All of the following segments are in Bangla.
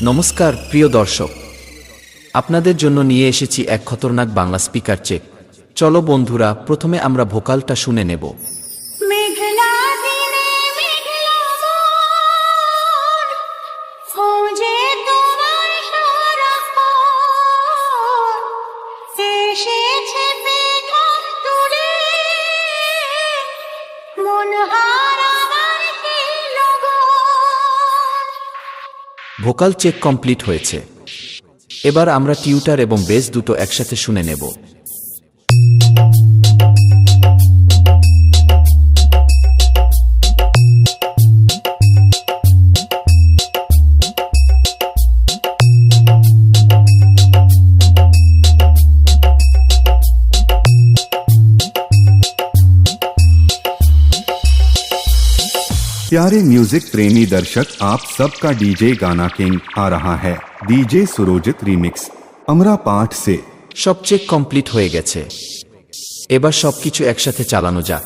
নমস্কার প্রিয় দর্শক, আপনাদের জন্য নিয়ে এসেছি এক খতরনাক বাংলা স্পিকার চেক। চলো বন্ধুরা, প্রথমে আমরা ভোকালটা শুনে নেব। ভোকাল চেক কমপ্লিট হয়েছে। এবার আমরা টিউটার এবং বেস দুটো একসাথে শুনে নেব। प्यारे म्यूजिक प्रेमी दर्शक, आप सबका डीजे गाना किंग आ रहा है। डीजे सुरोजित रीमिक्स আমরা পাঠ से। সব চেক কমপ্লিট হয়ে গেছে, এবার সবকিছু একসাথে চালানো যাক।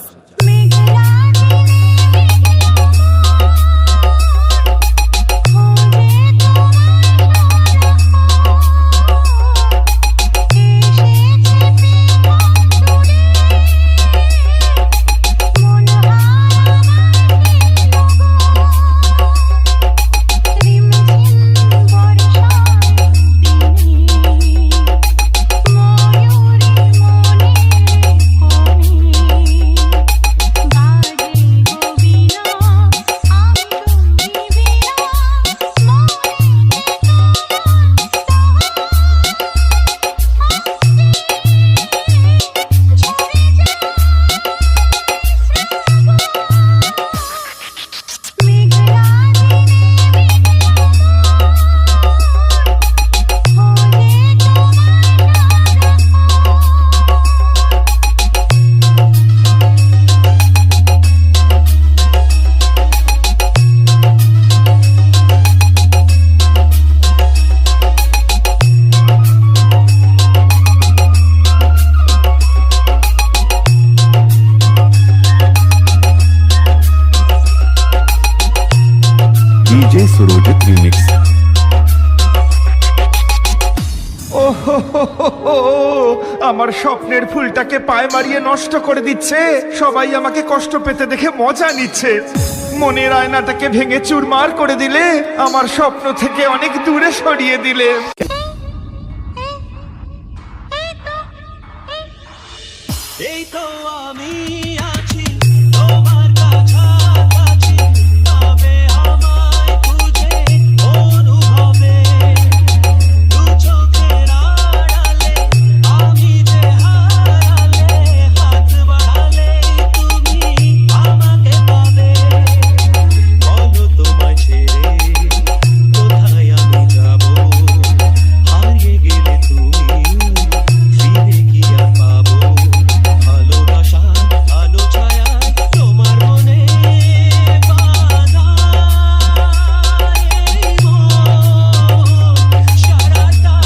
DJ Surojit remix. আমার স্বপ্নের ফুলটাকে পায়ে মারিয়ে নষ্ট করে দিচ্ছে। সবাই আমাকে কষ্ট পেতে দেখে মজা নিচ্ছে। মনের আয়নাটাকে ভেঙে চুরমার করে দিলে, আমার স্বপ্ন থেকে অনেক দূরে সরিয়ে দিলে। এই তো আমি আছি তোমার কাছাকাছি, তবে আমায় খুঁজে অনুভবে দু চোখের আড়ালে আমি যে হারালে, হাত বাড়ালে তুমি আমাকে পাবে। বলো তোমায় ছেড়ে কোথায় আমি যাব, হারিয়ে গেলে তুমি ফিরে কি আর পাবো। ভালোবাসা আলো ছায়া তোমার মনে বাঁধায় সারাটা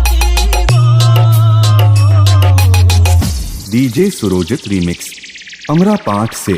জীবন। डीजे सुरोजित रीमिक्स আমরা পাঠ से।